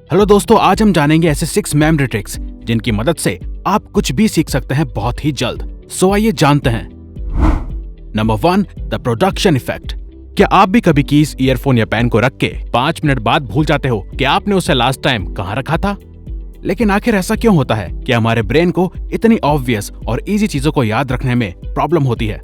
Hello दोस्तों, आज हम जानेंगे ऐसे 6 मेमोरी ट्रिक्स जिनकी मदद से आप कुछ भी सीख सकते हैं बहुत ही जल्द। सो आइए जानते हैं। Number 1, the production effect. क्या आप भी कभी कीज, ईयरफोन या पेन को रख के 5 मिनट बाद भूल जाते हो कि आपने उसे लास्ट टाइम कहाँ रखा था? लेकिन आखिर ऐसा क्यों होता है कि हमारे ब्रेन को इतनी ऑब्वियस और इजी चीजों को याद रखने में प्रॉब्लम होती है?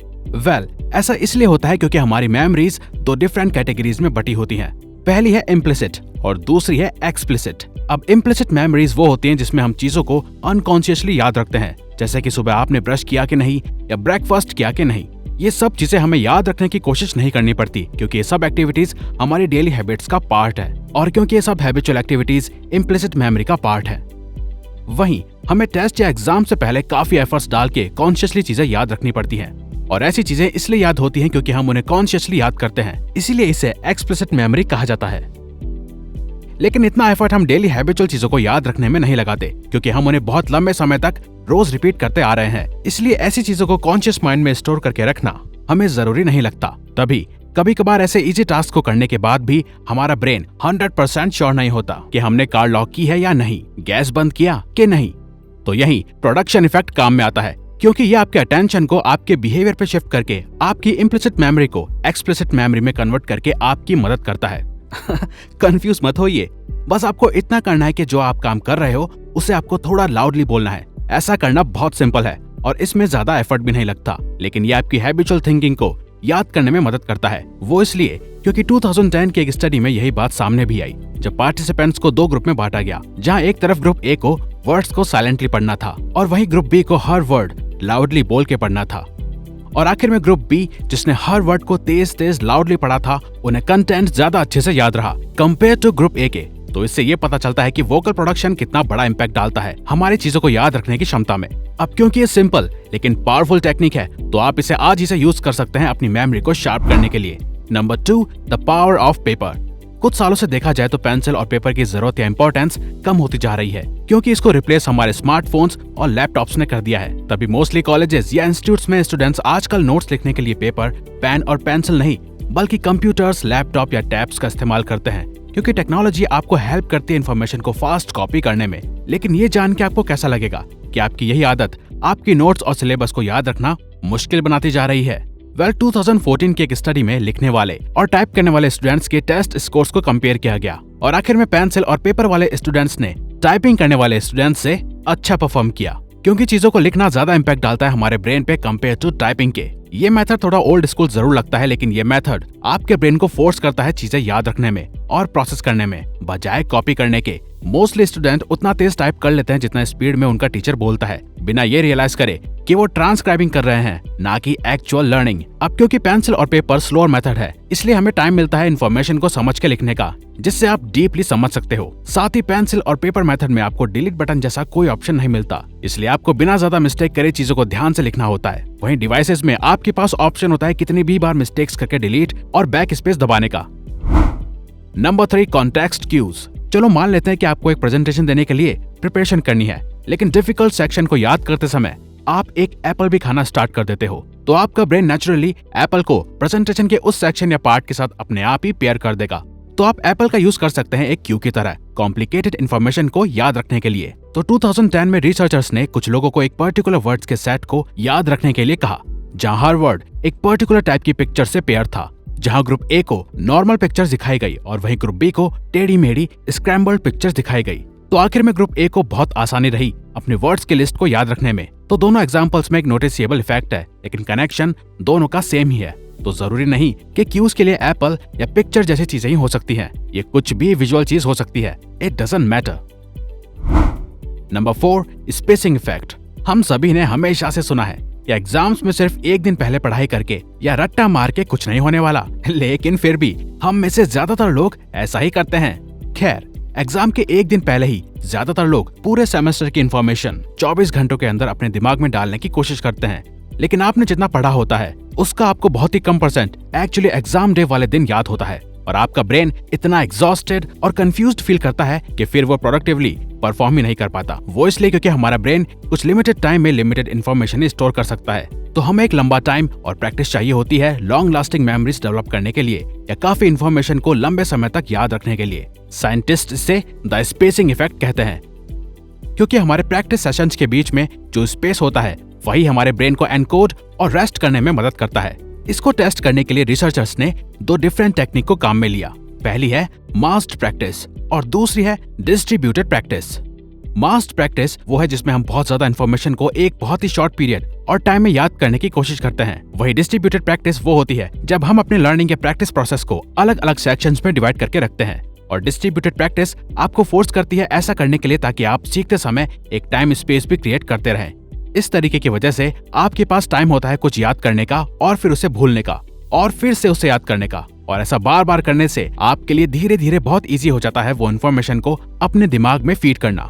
ऐसा इसलिए होता है क्योंकि हमारी मेमोरीज 2 डिफरेंट कैटेगरीज में बटी होती हैं। पहली है इम्प्लिसिट और दूसरी है एक्सप्लिसिट। अब इम्प्लिसिट मेमोरीज वो होती हैं जिसमें हम चीजों को अनकॉन्शियसली याद रखते हैं, जैसे कि सुबह आपने ब्रश किया कि नहीं या ब्रेकफास्ट किया कि नहीं। ये सब चीजें हमें याद रखने की कोशिश नहीं करनी पड़ती क्योंकि ये सब एक्टिविटीज हमारी डेली हैबिट्स का पार्ट है और क्योंकि ये सब हैबिचुअल एक्टिविटीज इम्प्लिसिट मेमोरी का पार्ट है। वहीं हमें टेस्ट या एग्जाम से पहले काफी एफर्ट्स डाल के कॉन्शियसली चीजें याद रखनी पड़ती हैं और ऐसी चीजें इसलिए याद होती हैं क्योंकि हम उन्हें कॉन्शियसली याद करते हैं, इसीलिए इसे एक्सप्लिसिट मेमोरी कहा जाता है। लेकिन इतना एफर्ट हम डेली हैबिचुअल चीजों को याद रखने में नहीं लगाते क्योंकि हम उन्हें बहुत लंबे समय तक रोज रिपीट करते आ रहे हैं। इसलिए ऐसी चीजों को कॉन्शियस माइंड में स्टोर करके रखना हमें जरूरी नहीं लगता। तभी कभी कभार ऐसे इजी टास्क को करने के बाद भी हमारा ब्रेन 100% श्योर नहीं होता कि हमने कार लॉक की है या नहीं, गैस बंद किया कि नहीं। तो यही प्रोडक्शन इफेक्ट काम में आता है क्योंकि ये आपके अटेंशन को आपके बिहेवियर पे शिफ्ट करके आपकी इम्प्लिसिट मेमोरी को एक्सप्लिसिट मेमोरी में कन्वर्ट करके आपकी मदद करता है। कंफ्यूज मत होइए, बस आपको इतना करना है कि जो आप काम कर रहे हो उसे आपको थोड़ा लाउडली बोलना है। ऐसा करना बहुत सिंपल है और इसमें ज्यादा एफर्ट भी नहीं लगता, लेकिन ये आपकी हैबिचुअल थिंकिंग को याद करने में मदद करता है। वो इसलिए क्योंकि 2010 की एक स्टडी में यही बात सामने भी आई जब पार्टिसिपेंट्स को 2 ग्रुप में बांटा गया, जहां एक तरफ ग्रुप ए को वर्ड्स को साइलेंटली पढ़ना था और वहीं ग्रुप बी को हर वर्ड लाउडली बोल के पढ़ना था। और आखिर में ग्रुप बी, जिसने हर वर्ड को तेज तेज लाउडली पढ़ा था, उन्हें कंटेंट ज्यादा अच्छे से याद रहा कंपेयर टू ग्रुप ए के। तो इससे ये पता चलता है कि वोकल प्रोडक्शन कितना बड़ा इम्पैक्ट डालता है हमारी चीजों को याद रखने की क्षमता में। अब क्योंकि ये सिंपल लेकिन पावरफुल टेक्निक है तो आप इसे आज ही से यूज कर सकते हैं अपनी मेमोरी को शार्प करने के लिए। Number 2, the power of paper. कुछ सालों से देखा जाए तो पेंसिल और पेपर की जरूरत या इंपॉर्टेंस कम होती जा रही है क्योंकि इसको रिप्लेस हमारे स्मार्टफोन्स और लैपटॉप्स ने कर दिया है। तभी मोस्टली कॉलेजेस या इंस्टीट्यूट्स में स्टूडेंट्स आजकल नोट्स लिखने के लिए पेपर, पेन और पेंसिल नहीं बल्कि कंप्यूटर्स, लैपटॉप या टैब्स का इस्तेमाल करते हैं क्योंकि टेक्नोलॉजी आपको हेल्प करती है इन्फॉर्मेशन को फास्ट कॉपी करने में। लेकिन ये जान के आपको कैसा लगेगा कि आपकी यही आदत आपकी नोट्स और सिलेबस को याद रखना मुश्किल बनाती जा रही है? 2014 की एक स्टडी में लिखने वाले और टाइप करने वाले स्टूडेंट्स के टेस्ट स्कोर्स को कंपेयर किया गया और आखिर में पेंसिल और पेपर वाले स्टूडेंट्स ने टाइपिंग करने वाले स्टूडेंट्स से अच्छा परफॉर्म किया क्योंकि चीजों को लिखना ज्यादा इम्पैक्ट डालता है हमारे ब्रेन पे कंपेयर टू टाइपिंग के। ये मेथड थोड़ा ओल्ड स्कूल जरूर लगता है, लेकिन ये मेथड आपके ब्रेन को फोर्स करता है चीजें याद रखने में और प्रोसेस करने में बजाय कॉपी करने के। मोस्टली स्टूडेंट उतना तेज टाइप कर लेते हैं जितना स्पीड में उनका टीचर बोलता है, बिना ये रियलाइज करे कि वो ट्रांसक्राइबिंग कर रहे हैं ना कि एक्चुअल लर्निंग। अब क्योंकि पेंसिल और पेपर स्लोअर मेथड है इसलिए हमें टाइम मिलता है इन्फॉर्मेशन को समझ के लिखने का, जिससे आप डीपली समझ सकते हो। साथ ही पेंसिल और पेपर मेथड में आपको डिलीट बटन जैसा कोई ऑप्शन नहीं मिलता, इसलिए आपको बिना ज्यादा मिस्टेक करे चीजों को ध्यान से लिखना होता है। वहीं डिवाइसेस में आपके पास ऑप्शन होता है कितनी भी बार मिस्टेक्स करके डिलीट और बैक स्पेस दबाने का। Number 3, context cues. चलो मान लेते हैं कि आपको एक प्रेजेंटेशन देने के लिए प्रिपरेशन करनी है, लेकिन डिफिकल्ट सेक्शन को याद करते समय आप एक एप्पल भी खाना स्टार्ट कर देते हो, तो आपका ब्रेन नेचुरली एप्पल को प्रेजेंटेशन के उस सेक्शन या पार्ट के साथ अपने आप ही पेयर कर देगा। तो आप एप्पल का यूज कर सकते हैं एक क्यू की तरह कॉम्प्लिकेटेड इन्फॉर्मेशन को याद रखने के लिए। तो 2010 में रिसर्चर्स ने कुछ लोगों को एक पर्टिकुलर वर्ड्स के सेट को याद रखने के लिए कहा, जहां हर वर्ड एक पर्टिकुलर टाइप की पिक्चर से पेयर था। जहां ग्रुप ए को नॉर्मल पिक्चर्स दिखाई गई और वहीं ग्रुप बी को टेढ़ी मेढ़ी स्क्रैम्बल्ड पिक्चर्स दिखाई गई। तो आखिर में ग्रुप ए को बहुत आसानी रही अपने वर्ड्स की लिस्ट को याद रखने में। तो दोनों एग्जांपल्स में एक नोटिसेबल इफेक्ट है, लेकिन कनेक्शन दोनों का सेम ही है। तो जरूरी नहीं कि क्यूज के लिए एप्पल या पिक्चर जैसी चीजें ही हो सकती हैं, ये कुछ भी विजुअल चीज हो सकती है। It doesn't matter. Number 4, spacing effect. हम सभी ने हमेशा से सुना है कि एग्जाम्स में सिर्फ एक दिन पहले पढ़ाई करके या रट्टा मार के कुछ नहीं होने वाला, लेकिन फिर भी हम में से ज्यादातर लोग ऐसा ही करते हैं। खैर, एग्जाम के एक दिन पहले ही ज्यादातर लोग पूरे सेमेस्टर की इंफॉर्मेशन 24 घंटों के अंदर अपने दिमाग में डालने की कोशिश करते हैं, लेकिन आपने जितना पढ़ा होता है उसका आपको बहुत ही कम परसेंट एक्चुअली एग्जाम डे वाले दिन याद होता है और आपका ब्रेन इतना एग्जॉस्टेड और कंफ्यूज्ड फील करता है कि फिर वो प्रोडक्टिवली परफॉर्म ही नहीं कर पाता। वो इसलिए क्योंकि हमारा ब्रेन कुछ लिमिटेड टाइम में लिमिटेड इन्फॉर्मेशन स्टोर कर सकता है। तो हमें एक लंबा टाइम और प्रैक्टिस चाहिए होती है लॉन्ग लास्टिंग मेमोरीज डेवलप करने के लिए या काफी इन्फॉर्मेशन को लंबे समय तक याद रखने के लिए। साइंटिस्ट इसे द स्पेसिंग इफेक्ट कहते हैं, क्योंकि हमारे प्रैक्टिस सेशंस के बीच में जो स्पेस होता है वही हमारे ब्रेन को एनकोड और रेस्ट करने में मदद करता है। इसको टेस्ट करने के लिए रिसर्चर्स ने 2 डिफरेंट टेक्निक को काम में लिया। पहली है मास्ड प्रैक्टिस और दूसरी है डिस्ट्रीब्यूटेड प्रैक्टिस। मास्ड प्रैक्टिस वो है जिसमें हम बहुत ज्यादा इन्फॉर्मेशन को एक बहुत ही शॉर्ट पीरियड और टाइम में याद करने की कोशिश करते हैं। वही डिस्ट्रीब्यूटेड प्रैक्टिस वो होती है जब हम अपने लर्निंग के प्रैक्टिस प्रोसेस को अलग अलग सेक्शंस में डिवाइड करके रखते हैं। और डिस्ट्रीब्यूटेड प्रैक्टिस आपको फोर्स करती है ऐसा करने के लिए ताकि आप सीखते समय एक टाइम स्पेस भी क्रिएट करते रहें। इस तरीके की वजह से आपके पास टाइम होता है कुछ याद करने का और फिर उसे भूलने का और फिर से उसे याद करने का, और ऐसा बार बार करने से आपके लिए धीरे धीरे बहुत इजी हो जाता है वो इन्फॉर्मेशन को अपने दिमाग में फीड करना।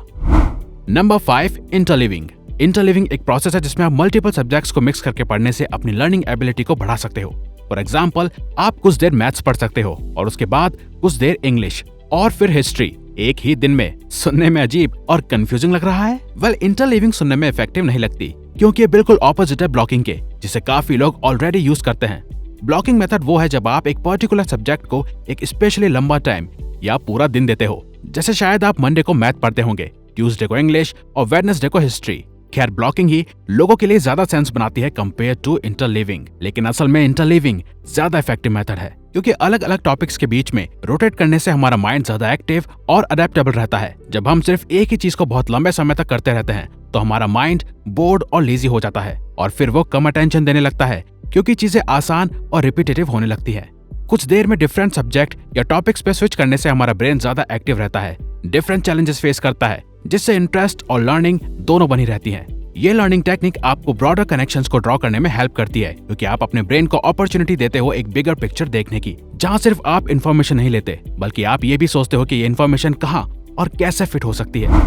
Number 5, interleaving. इंटरलीविंग एक प्रोसेस है जिसमें आप मल्टीपल सब्जेक्ट्स को मिक्स करके पढ़ने से अपनी लर्निंग एबिलिटी को बढ़ा सकते हो। फॉर एग्जाम्पल, आप कुछ देर मैथ्स पढ़ सकते हो और उसके बाद कुछ देर इंग्लिश और फिर हिस्ट्री एक ही दिन में। सुनने में अजीब और कंफ्यूजिंग लग रहा है? वेल, इंटरलीविंग सुनने में इफेक्टिव नहीं लगती क्योंकि ये बिल्कुल ऑपोजिट है ब्लॉकिंग के, जिसे काफी लोग ऑलरेडी यूज करते हैं। ब्लॉकिंग मेथड वो है जब आप एक पर्टिकुलर सब्जेक्ट को एक स्पेशली लंबा टाइम या पूरा दिन देते हो। जैसे शायद आप मंडे को मैथ पढ़ते होंगे, ट्यूसडे को इंग्लिश और वेडनेसडे को हिस्ट्री। खैर, ब्लॉकिंग ही लोगों के लिए ज्यादा सेंस बनाती है कंपेयर टू इंटरलीविंग, लेकिन असल में इंटरलीविंग ज्यादा इफेक्टिव मेथड है क्योंकि अलग अलग टॉपिक्स के बीच में रोटेट करने से हमारा माइंड ज्यादा एक्टिव और अडेप्टेबल रहता है। जब हम सिर्फ एक ही चीज को बहुत लंबे समय तक करते रहते हैं तो हमारा माइंड बोर्ड और लेजी हो जाता है और फिर वो कम अटेंशन देने लगता है क्योंकि चीजें आसान और रिपीटेटिव होने लगती है। कुछ देर में डिफरेंट सब्जेक्ट या टॉपिक्स पे स्विच करने से हमारा ब्रेन ज्यादा एक्टिव रहता है, डिफरेंट चैलेंजेस फेस करता है, जिससे इंटरेस्ट और लर्निंग दोनों बनी रहती हैं। ये लर्निंग टेक्निक आपको ब्रॉडर कनेक्शंस को ड्रॉ करने में हेल्प करती है क्योंकि आप अपने ब्रेन को अपॉर्चुनिटी देते हो एक बिगर पिक्चर देखने की, जहां सिर्फ आप इन्फॉर्मेशन नहीं लेते बल्कि आप ये भी सोचते हो कि ये इन्फॉर्मेशन कहां और कैसे फिट हो सकती है।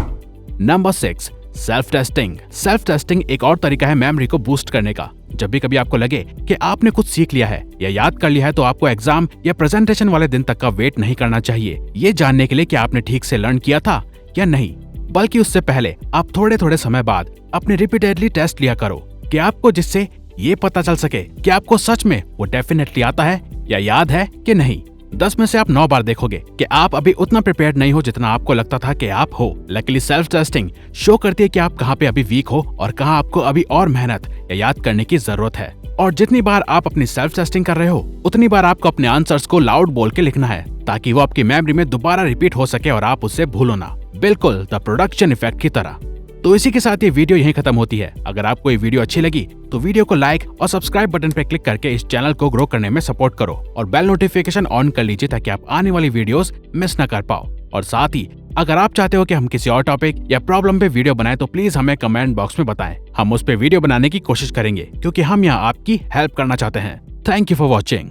Number 6, self testing. Self testing एक और तरीका है मेमोरी को बूस्ट करने का। जब भी कभी आपको लगे कि आपने कुछ सीख लिया है या याद कर लिया है तो आपको एग्जाम या प्रेजेंटेशन वाले दिन तक का वेट नहीं करना चाहिए ये जानने के लिए कि आपने ठीक से लर्न किया था या नहीं, बल्कि उससे पहले आप थोड़े थोड़े समय बाद अपने रिपीटेडली टेस्ट लिया करो कि आपको, जिससे ये पता चल सके कि आपको सच में वो डेफिनेटली आता है या याद है कि नहीं। 10 में से आप 9 बार देखोगे कि आप अभी उतना प्रिपेयर्ड नहीं हो जितना आपको लगता था कि आप हो। लकीली सेल्फ टेस्टिंग शो करती है कि आप कहाँ पे अभी वीक हो और कहाँ आपको अभी और मेहनत या याद करने की जरूरत है। और जितनी बार आप अपनी सेल्फ टेस्टिंग कर रहे हो उतनी बार आपको अपने आंसर्स को लाउड बोल के लिखना है ताकि वो आपकी मेमोरी में दोबारा रिपीट हो सके और आप उससे भूलो ना, बिल्कुल द प्रोडक्शन इफेक्ट की तरह। तो इसी के साथ ये वीडियो यहीं खत्म होती है। अगर आपको ये वीडियो अच्छी लगी तो वीडियो को लाइक और सब्सक्राइब बटन पर क्लिक करके इस चैनल को ग्रो करने में सपोर्ट करो और बेल नोटिफिकेशन ऑन कर लीजिए ताकि आप आने वाली वीडियोस मिस न कर पाओ। और साथ ही अगर आप चाहते हो कि हम किसी और टॉपिक या प्रॉब्लम पे वीडियो बनाएं तो प्लीज हमें कमेंट बॉक्स में बताएं। हम उस पे वीडियो बनाने की कोशिश करेंगे क्योंकि हम यहाँ आपकी हेल्प करना चाहते हैं। Thank you for watching.